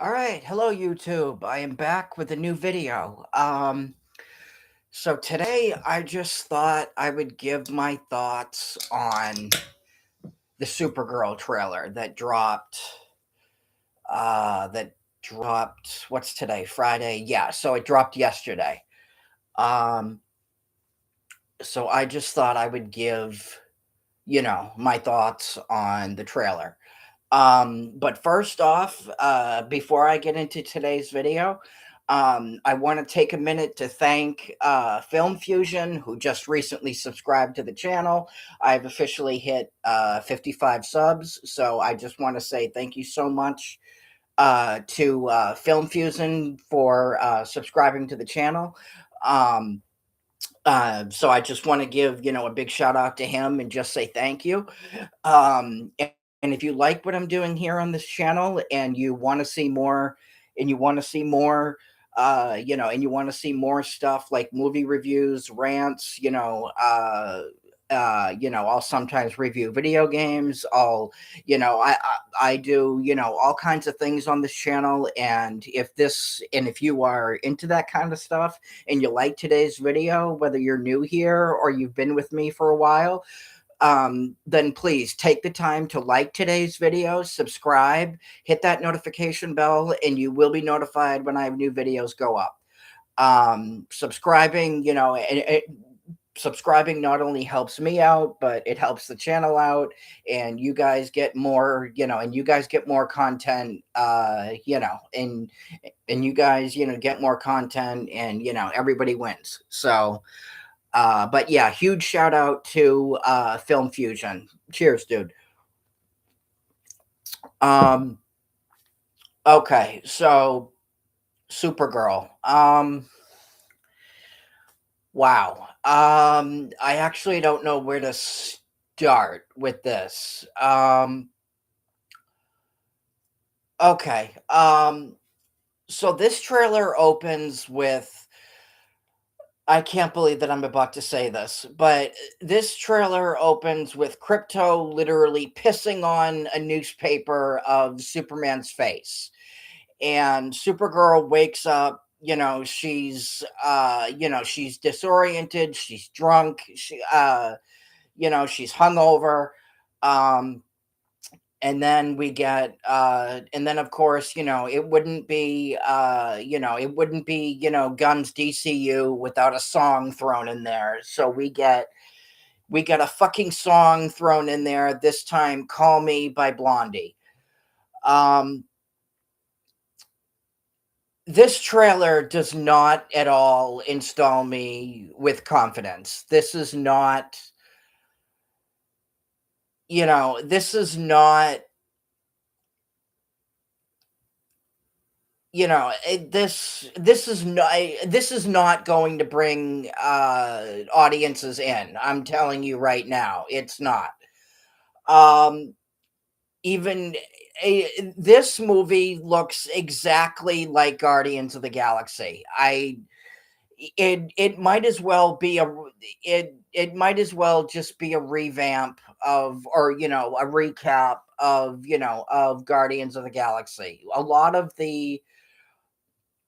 All right, hello YouTube. I am back with a new video. So today I just thought I would give my thoughts on the Supergirl trailer that dropped what's today? Friday. Yeah, so it dropped yesterday. Um so I just thought I would give, my thoughts on the trailer. But first off, before I get into today's video, I want to take a minute to thank Film Fusion, who just recently subscribed to the channel. I've officially hit 55 subs, so I just want to say thank you so much to Film Fusion for subscribing to the channel. Um, so I just want to give a big shout out to him and just say thank you. And if you like what I'm doing here on this channel and you want to see more, and you want to see more, and you want to see more stuff like movie reviews, rants, I'll sometimes review video games. I do, all kinds of things on this channel. And if you are into that kind of stuff and you like today's video, whether you're new here or you've been with me for a while, then please take the time to like today's video, subscribe, hit that notification bell, and you will be notified when I have new videos go up. Subscribing, subscribing not only helps me out, but it helps the channel out, and you guys get more, content, and you guys, get more content, and everybody wins. But yeah, huge shout out to Film Fusion. Cheers, dude. Um, okay, so Supergirl. Wow. I actually don't know where to start with this. Okay. So this trailer opens with, I can't believe that I'm about to say this, but this trailer opens with Crypto literally pissing on a newspaper of Superman's face. And Supergirl wakes up, she's disoriented, she's drunk, she's hungover. Um and then of course, it wouldn't be, Guns DCU without a song thrown in there. So we get a fucking song thrown in there, this time Call Me by Blondie. um this trailer does not at all install me with confidence. This is not, this is not going to bring audiences in. I'm telling you right now, it's not. Um even This movie looks exactly like Guardians of the Galaxy. It might as well be it might as well just be a revamp of, or a recap of, of Guardians of the Galaxy. A lot of the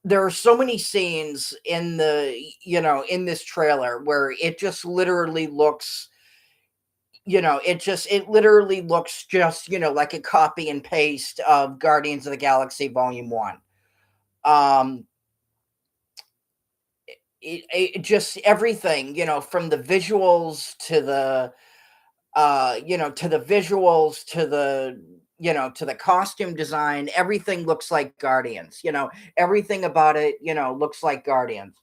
There are so many scenes in this trailer where it just literally looks, it literally looks just, like a copy and paste of Guardians of the Galaxy Volume 1. Um it just everything, from the visuals to the to the costume design, everything looks like Guardians. Everything about it, looks like Guardians.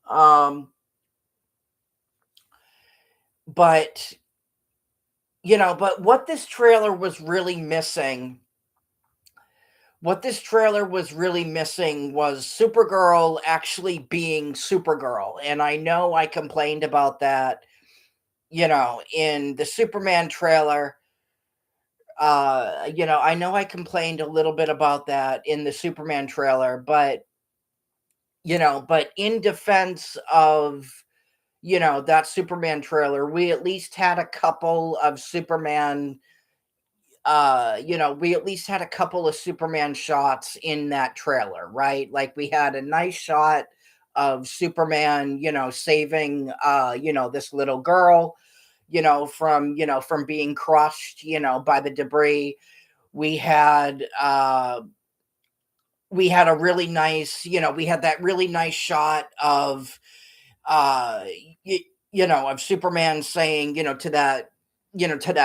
Um but but what this trailer was really missing was Supergirl actually being Supergirl. And I know I complained about that, in the Superman trailer. I know I complained a little bit about that in the Superman trailer, but in defense of, that Superman trailer, we at least had a couple of Superman we at least had a couple of Superman shots in that trailer, right? Like we had a nice shot of Superman, saving this little girl, from being crushed, by the debris. We had we had a really nice, we had that really nice shot of uh of Superman saying, to that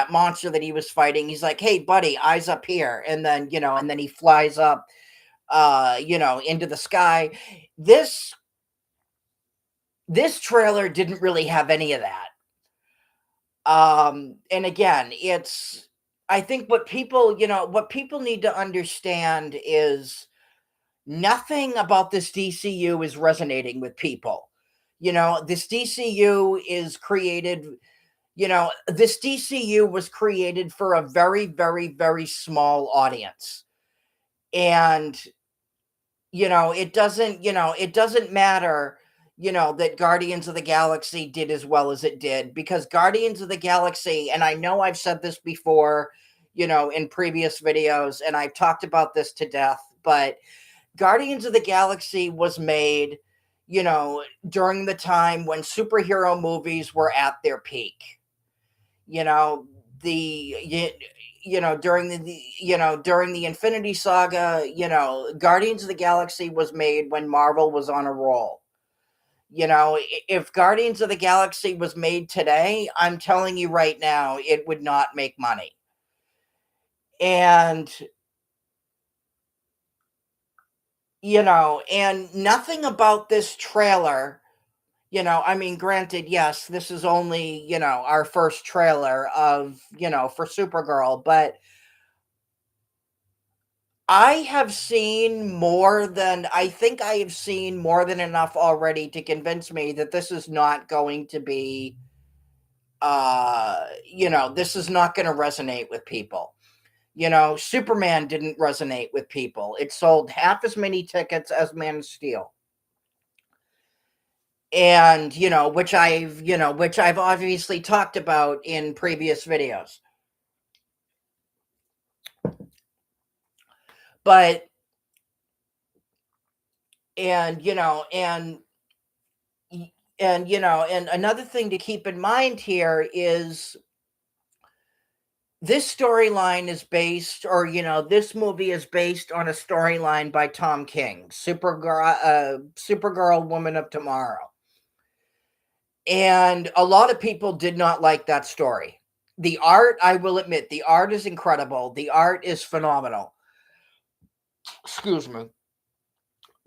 monster that he was fighting, he's like, "Hey buddy, eyes up here." And then he flies up into the sky. This this trailer didn't really have any of that. And again, it's I think what people need to understand is nothing about this DCU is resonating with people. This DCU is created, this DCU was created for a very, very, very small audience. And, it doesn't matter, that Guardians of the Galaxy did as well as it did, because Guardians of the Galaxy, and I know I've said this before, in previous videos, and I've talked about this to death, but Guardians of the Galaxy was made, during the time when superhero movies were at their peak. You know, the you, during the Infinity Saga, Guardians of the Galaxy was made when Marvel was on a roll. If Guardians of the Galaxy was made today, I'm telling you right now, it would not make money. And and nothing about this trailer, I mean, granted, yes, this is only, our first trailer of, for Supergirl, but I think I have seen more than enough already to convince me that this is not going to be, this is not going to resonate with people. Superman didn't resonate with people. It sold half as many tickets as Man of Steel. And, which I've obviously talked about in previous videos. But, and, and another thing to keep in mind here is this storyline is based, or, this movie is based on a storyline by Tom King, Supergirl, Woman of Tomorrow. And a lot of people did not like that story. The art, I will admit, the art is incredible. The art is phenomenal. Excuse me.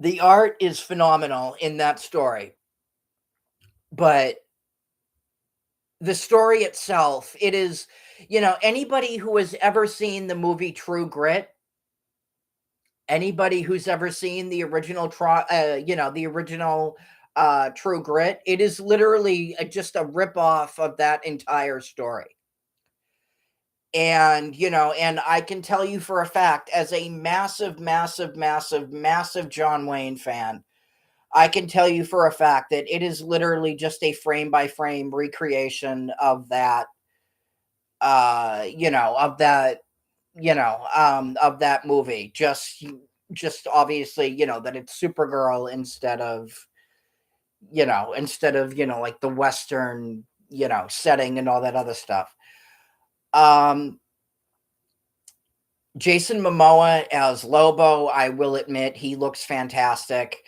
The art is phenomenal in that story. But the story itself, it is, anybody who has ever seen the movie True Grit, anybody who's ever seen the original True Grit, it is literally just a rip-off of that entire story. And I can tell you for a fact, as a massive, massive, massive, massive John Wayne fan, I can tell you for a fact that it is literally just a frame by frame recreation of that, of that movie. Just obviously, that it's Supergirl instead of like the Western, setting and all that other stuff. Um, Jason Momoa as Lobo, I will admit, he looks fantastic.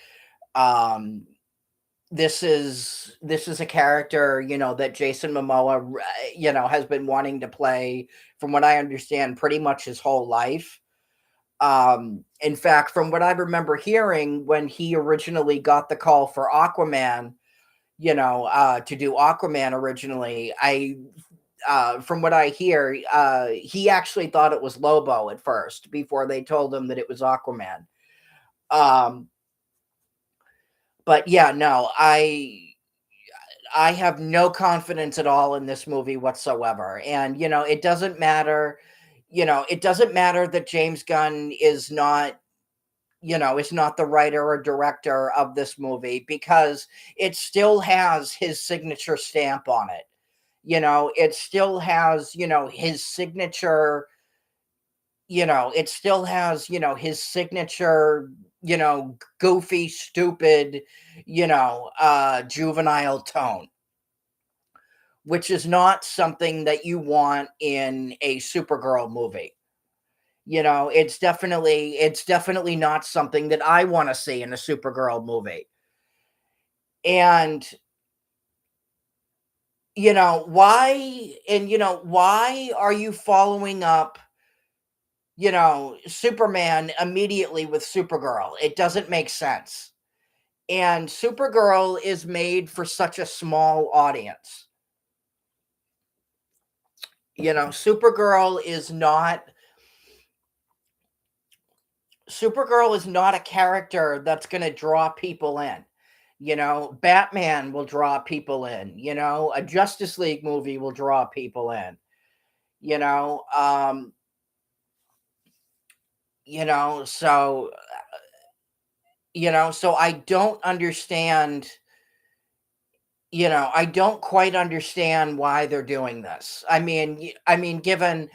Um, this is a character, that Jason Momoa, has been wanting to play, from what I understand, pretty much his whole life. In fact, from what I remember hearing, when he originally got the call for Aquaman, to do Aquaman originally, from what I hear, he actually thought it was Lobo at first before they told him that it was Aquaman. Um, but yeah, no, I have no confidence at all in this movie whatsoever. And it doesn't matter that James Gunn is not the writer or director of this movie, because it still has his signature stamp on it. It still has, his signature, it still has, his signature, goofy, stupid, juvenile tone, which is not something that you want in a Supergirl movie. It's definitely not something that I want to see in a Supergirl movie. And why are you following up, Superman immediately with Supergirl? It doesn't make sense. And Supergirl is made for such a small audience. Supergirl is not a character that's going to draw people in. Batman will draw people in. A Justice League movie will draw people in. You know, um, so I don't understand. I don't quite understand why they're doing this. Given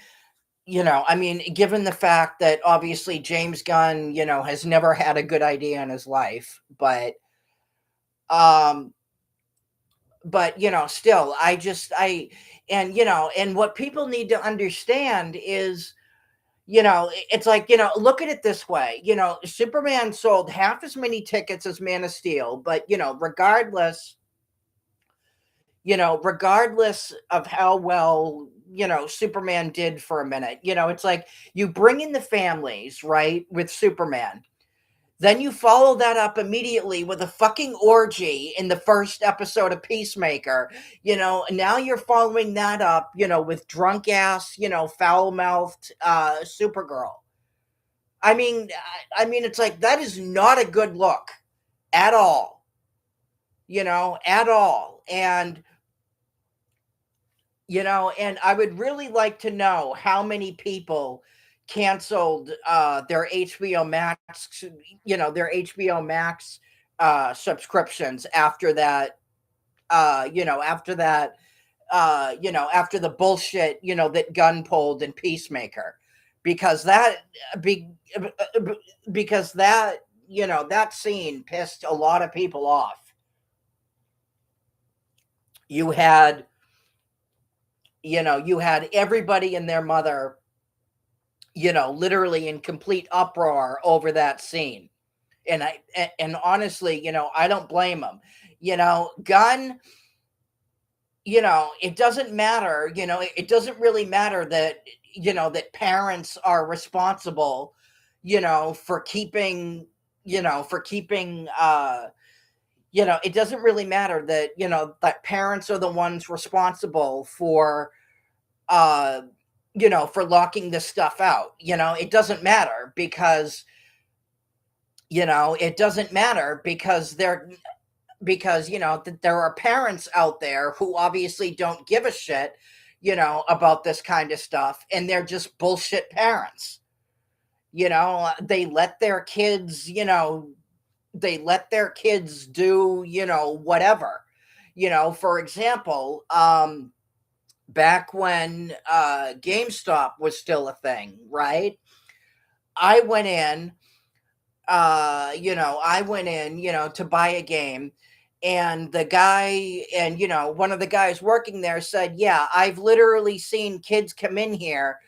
the fact that obviously James Gunn, has never had a good idea in his life, um, still, and what people need to understand is, it's like, look at it this way, Superman sold half as many tickets as Man of Steel, but, regardless of how well, Superman did for a minute, it's like you bring in the families, right, with Superman. Then you follow that up immediately with a fucking orgy in the first episode of Peacemaker. And now you're following that up, with drunk ass, foul mouthed Supergirl. It's like that is not a good look at all. At all. And I would really like to know how many people canceled their HBO Max, subscriptions after that, after the bullshit, that Gunn pulled in Peacemaker, because be, because that scene pissed a lot of people off. You had everybody and their mother, literally in complete uproar over that scene. And honestly, I don't blame them. Gunn, it doesn't matter, it doesn't really matter that, that parents are responsible, for keeping, it doesn't really matter that, that parents are the ones responsible for, uh, for locking this stuff out. It doesn't matter because, there are parents out there who obviously don't give a shit, about this kind of stuff. And they're just bullshit parents. They let their kids, do, whatever. For example, back when GameStop was still a thing, right? I went in, to buy a game, and one of the guys working there said, "Yeah, I've literally seen kids come in here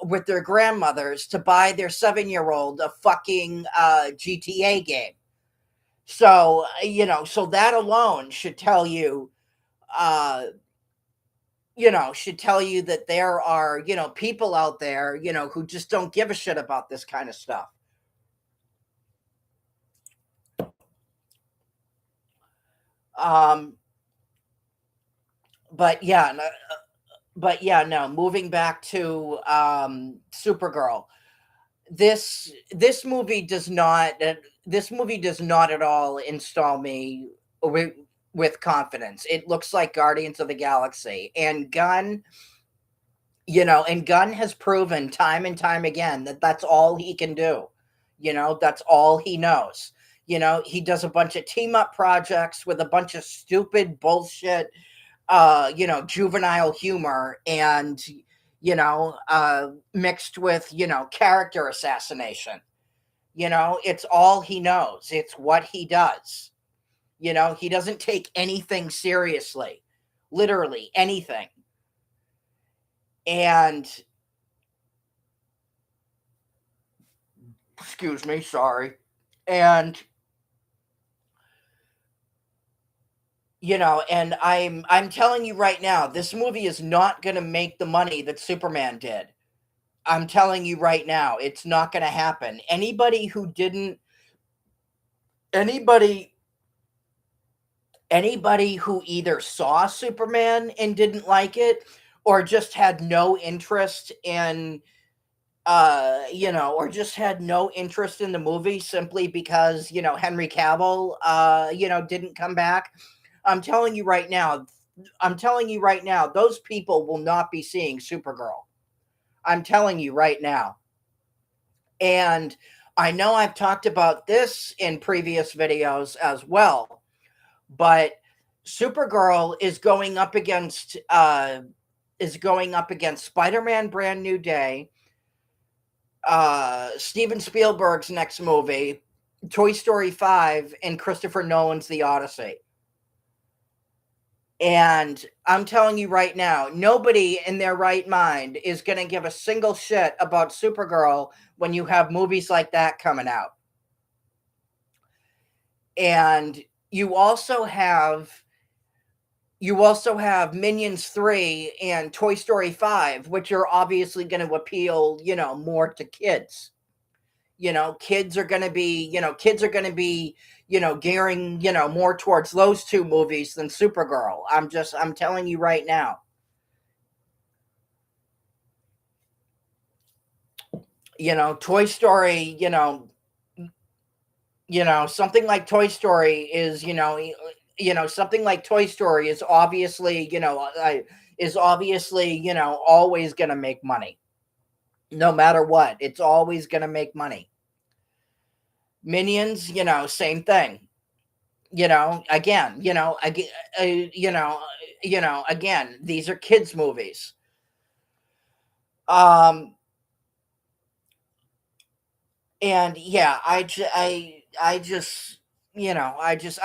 with their grandmothers to buy their 7-year-old a fucking GTA game." So, so that alone should tell you, uh, that there are, people out there, who just don't give a shit about this kind of stuff. Um, but yeah, no, moving back to Supergirl. This movie does not at all install me with confidence. It looks like Guardians of the Galaxy, and Gunn has proven time and time again that that's all he can do. That's all he knows. He does a bunch of team up projects with a bunch of stupid bullshit, juvenile humor, and mixed with, character assassination. It's all he knows. It's what he does. He doesn't take anything seriously, literally anything. And excuse me, sorry. And and I'm telling you right now, this movie is not going to make the money that Superman did. I'm telling you right now, it's not going to happen. Anybody anybody who either saw Superman and didn't like it, or just had no interest in or just had no interest in the movie simply because, Henry Cavill didn't come back. I'm telling you right now, those people will not be seeing Supergirl. I'm telling you right now. And I know I've talked about this in previous videos as well, but Supergirl is going up against Spider-Man Brand New Day, Steven Spielberg's next movie, Toy Story 5, and Christopher Nolan's The Odyssey. And I'm telling you right now, nobody in their right mind is going to give a single shit about Supergirl when you have movies like that coming out. And you also have Minions 3 and Toy Story 5, which are obviously going to appeal, more to kids. Kids are going to be, gearing, more towards those two movies than Supergirl. I'm telling you right now. Toy Story, something like Toy Story is, something like Toy Story is obviously, always going to make money. No matter what, it's always going to make money. Minions, same thing. Again, again, these are kids movies. And yeah, I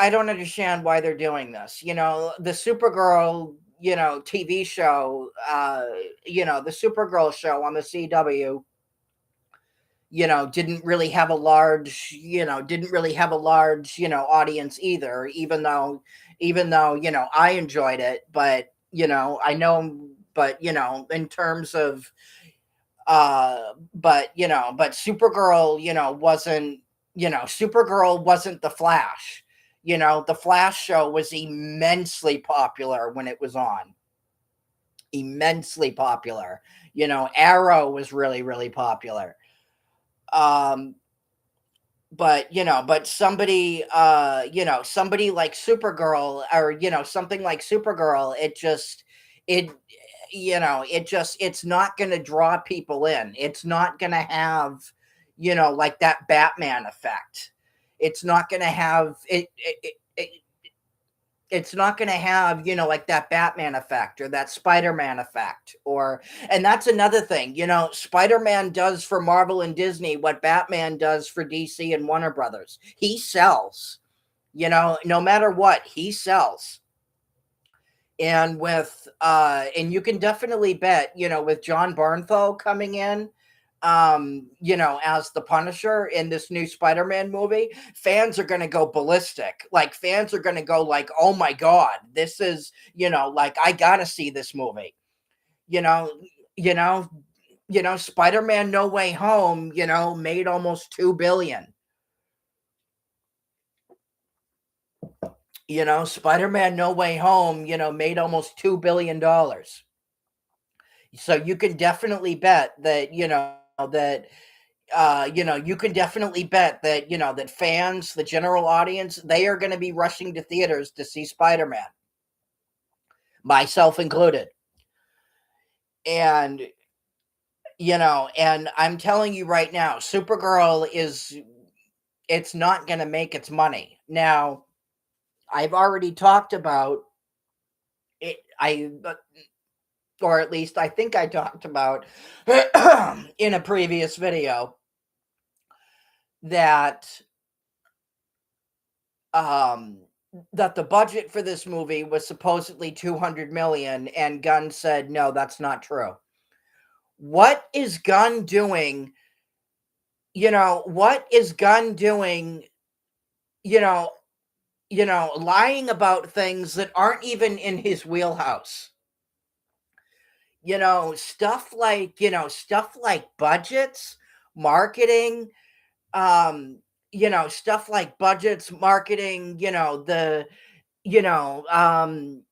don't understand why they're doing this. The Supergirl, TV show, the Supergirl show on the CW, didn't really have a large, audience either, even though, I enjoyed it, but, I know, but, in terms of, but Supergirl, Supergirl wasn't the Flash. The Flash show was immensely popular when it was on. Immensely popular. Arrow was really, really popular. But somebody like Supergirl, or something like Supergirl, it's not going to draw people in. It's not going to have, like that Batman effect. It's not going to have it's not going to have, like that Batman effect or that Spider-Man effect. And that's another thing, Spider-Man does for Marvel and Disney what Batman does for DC and Warner Brothers. He sells, no matter what, he sells. And and you can definitely bet, with John Bernthal coming in, as the Punisher in this new Spider-Man movie, fans are going to go ballistic. Like, fans are going to go like, oh my God, this is, like, I got to see this movie. You know, you know, Spider-Man No Way Home, made almost 2 billion. Spider-Man No Way Home, made almost $2 billion. So you can definitely bet that, you can definitely bet that, that fans, the general audience, they are going to be rushing to theaters to see Spider-Man, myself included. And, and I'm telling you right now, Supergirl it's not going to make its money. Now, I've already talked about it. or at least I think I talked about in a previous video, that um that the budget for this movie was supposedly 200 million, and Gunn said no, that's not true. What is Gunn doing? What is Gunn doing, you know, lying about things that aren't even in his wheelhouse? Stuff like budgets, marketing, um, stuff like budgets, marketing, you know, um,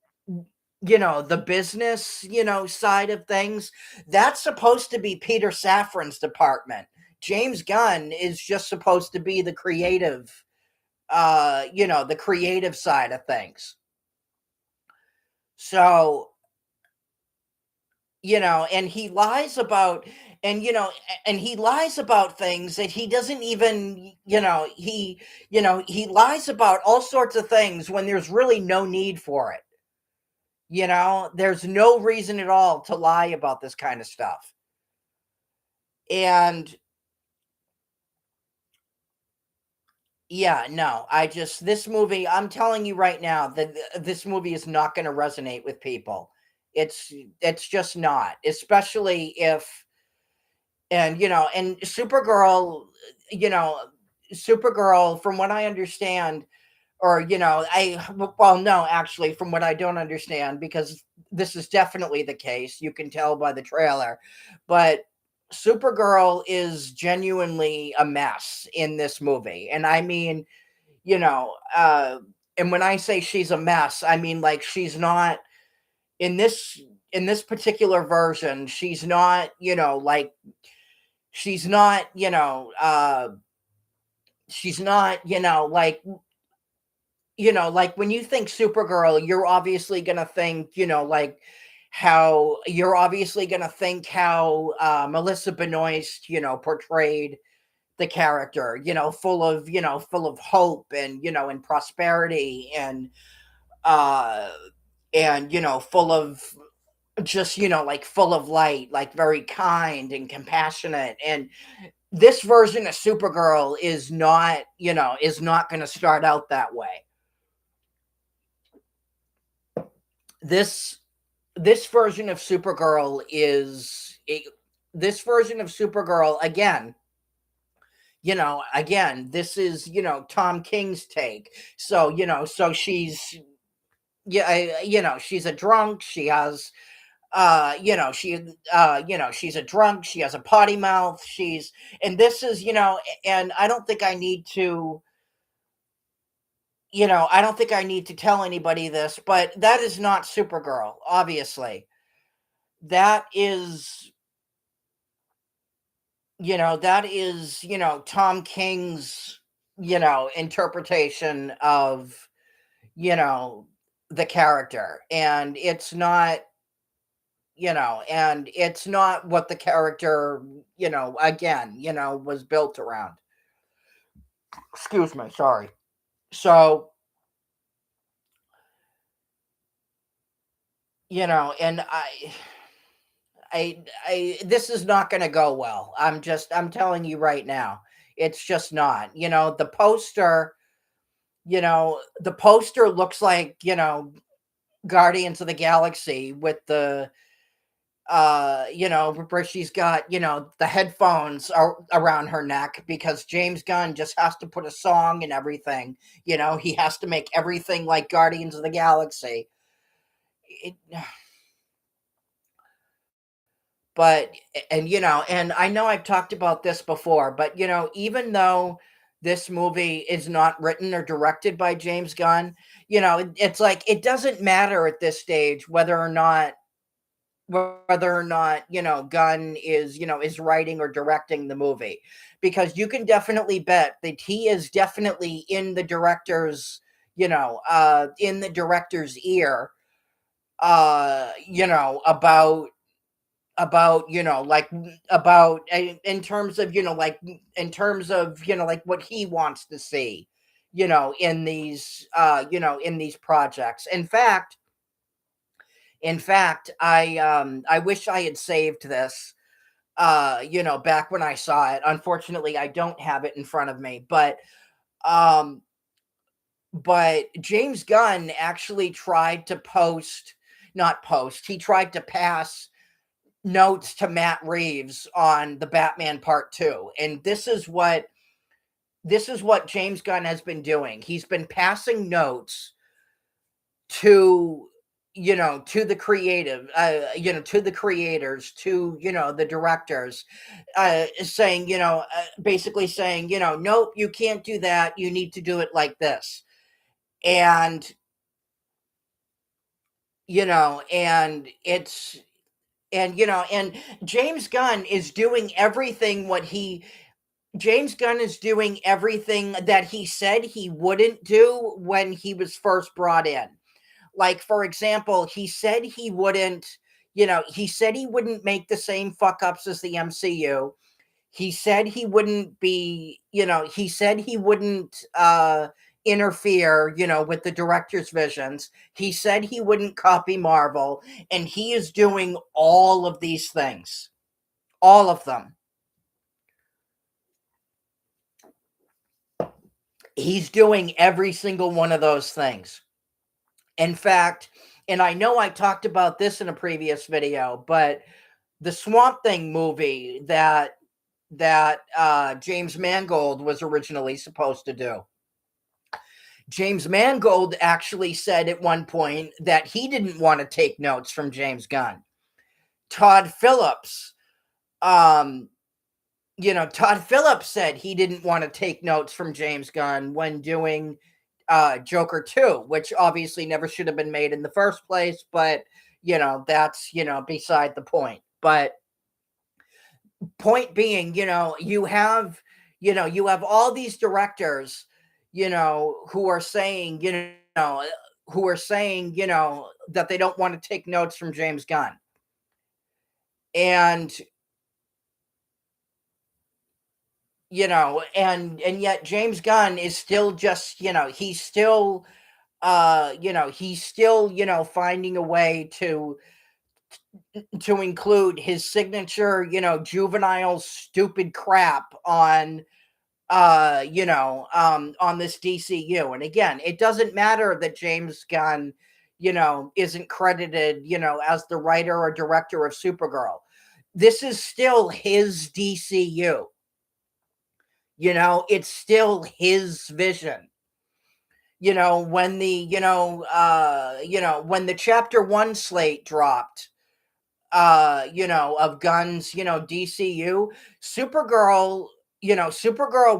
the business, side of things. That's supposed to be Peter Safran's department. James Gunn is just supposed to be the creative side of things. So, and he lies about, and he lies about things that he doesn't even, he lies about all sorts of things when there's really no need for it. There's no reason at all to lie about this kind of stuff. And yeah, no, this movie, I'm telling you right now that this movie is not going to resonate with people. It's it's just not, especially if, and you know, Supergirl, from what I understand, or well, no, actually, from what I don't understand, because this is definitely the case, you can tell by the trailer, but Supergirl is genuinely a mess in this movie. And I mean, you know, uh, and when I say she's a mess, I mean, like, she's not in this particular version, she's not, she's not, she's not, like, when you think Supergirl, you're obviously gonna think, how Melissa Benoist, portrayed the character, full of hope, and prosperity, uh full of just, like, full of light, like, very kind and compassionate. And this version of Supergirl is not going to start out that way. This this version of Supergirl is this version of Supergirl, again, this is, Tom King's take. So, she's, yeah, she's a drunk. She has, she's a drunk. She has a potty mouth. And this is, and I don't think I need to, I don't think I need to tell anybody this, but that is not Supergirl, obviously. That is, Tom King's, interpretation of, you know, the character. And it's not what the character, again, was built around. Excuse me, sorry. So, and this is not going to go well. I'm telling you right now. It's just not. The poster looks like, Guardians of the Galaxy with the where she's got, the headphones around her neck, because James Gunn just has to put a song and everything. He has to make everything like Guardians of the Galaxy. It, but and I know I've talked about this before, but even though this movie is not written or directed by James Gunn, it's like, it doesn't matter at this stage whether or not Gunn is writing or directing the movie, because you can definitely bet that he is definitely in the director's ear, about like, about in terms of, like, what he wants to see, in these projects. In fact, In fact, I wish I had saved this, back when I saw it. Unfortunately, I don't have it in front of me, um, but James Gunn actually tried to not post, he tried to pass notes to Matt Reeves on the Batman Part 2. And this is what James Gunn has been doing. He's been passing notes to to the creative, to the creators, to the directors, saying, basically saying, nope, you can't do that, you need to do it like this. And and it's and James Gunn is doing everything what he James Gunn is doing everything that he said he wouldn't do when he was first brought in. Like, for example, he said he wouldn't make the same fuck ups as the MCU. He said he wouldn't be, he said he wouldn't interfere, with the director's visions. He said he wouldn't copy Marvel, and he is doing all of these things. All of them. He's doing every single one of those things. In fact, and I know I talked about this in a previous video, but the Swamp Thing movie that James Mangold was originally supposed to do. James Mangold actually said at one point that he didn't want to take notes from James Gunn. Todd Phillips, um, Todd Phillips said he didn't want to take notes from James Gunn when doing Joker 2, which obviously never should have been made in the first place, but that's beside the point. But point being, you have all these directors, who are saying, that they don't want to take notes from James Gunn. And and yet James Gunn is still just, he's still, finding a way to include his signature, juvenile stupid crap on this DCU. And again, it doesn't matter that James Gunn, isn't credited, as the writer or director of Supergirl. This is still his DCU. It's still his vision. When the chapter 1 slate dropped, of Gunn's, DCU, Supergirl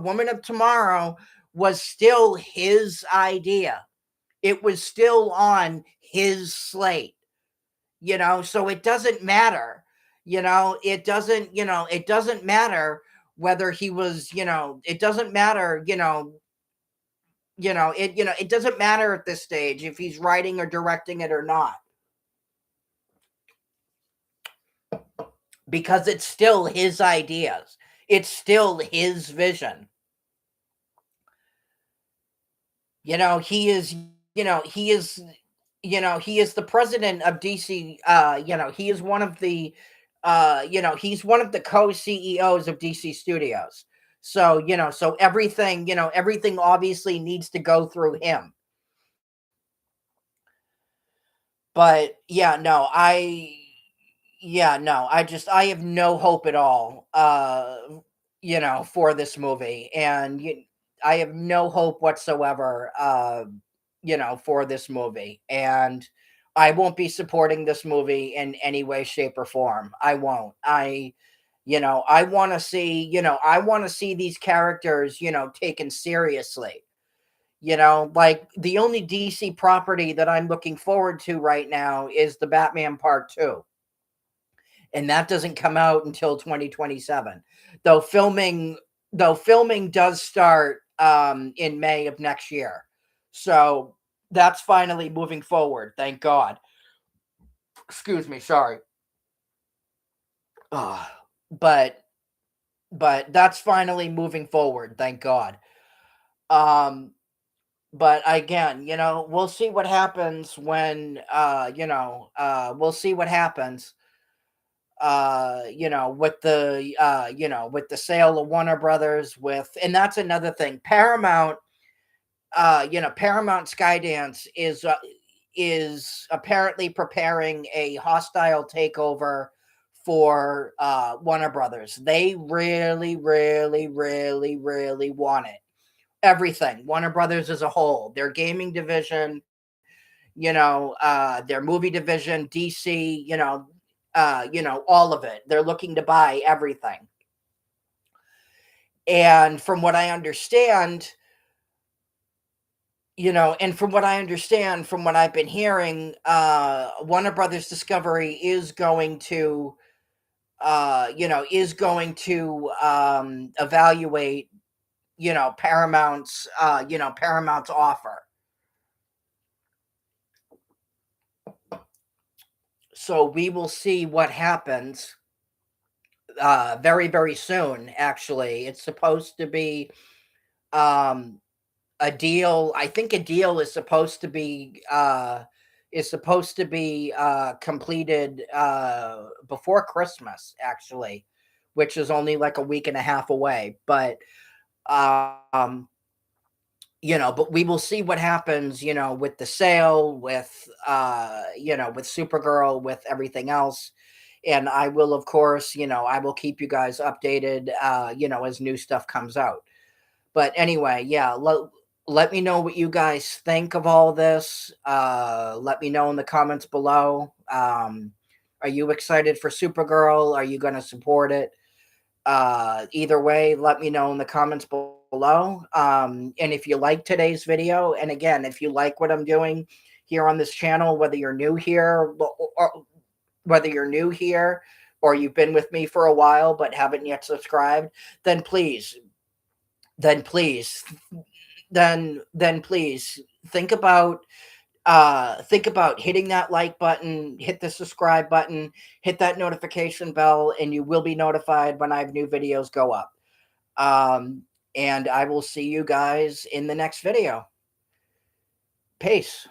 Woman of Tomorrow was still his idea. It was still on his slate, so it doesn't matter. It doesn't matter whether he was, it doesn't matter, it doesn't matter at this stage if he's writing or directing it or not. Because it's still his ideas. It's still his vision. He is, he is the president of DC. He is one of the, he's one of the co-CEOs of DC Studios. So, so everything obviously needs to go through him. But yeah, no, I have no hope at all, for this movie. And I have no hope whatsoever, for this movie. And I won't be supporting this movie in any way, shape, or form. I won't. I want to see these characters, taken seriously. Like the only DC property that I'm looking forward to right now is the Batman Part 2. And that doesn't come out until 2027. Though filming does start in May of next year. So that's finally moving forward, thank God. Excuse me, sorry. Uh, but that's finally moving forward, thank God. Um But again, we'll see what happens when, we'll see what happens, with the sale of Warner Brothers, and that's another thing. Paramount Skydance is apparently preparing a hostile takeover for Warner Brothers. They really, really, really, really want it. Everything. Warner Brothers as a whole, their gaming division, their movie division, DC, all of it. They're looking to buy everything. And from what I understand, from what I've been hearing, Warner Brothers Discovery is going to evaluate, Paramount's offer. So we will see what happens very, very soon. Actually, it's supposed to be um a deal. I think a deal is supposed to be completed before Christmas, actually, which is only like a week and a half away. Um but we will see what happens, with the sale, with Supergirl, with everything else. And I will, of course, I will keep you guys updated, as new stuff comes out. But anyway, yeah, let me know what you guys think of all this. Let me know in the comments below. Are you excited for Supergirl? Are you going to support it? Either way, let me know in the comments below. And if you like today's video, and again, if you like what I'm doing here on this channel, whether you're new here, or whether you're new here, or you've been with me for a while but haven't yet subscribed, then please, then please, then please think about hitting that like button, hit the subscribe button, hit that notification bell, and you will be notified when I have new videos go up. And I will see you guys in the next video. Peace.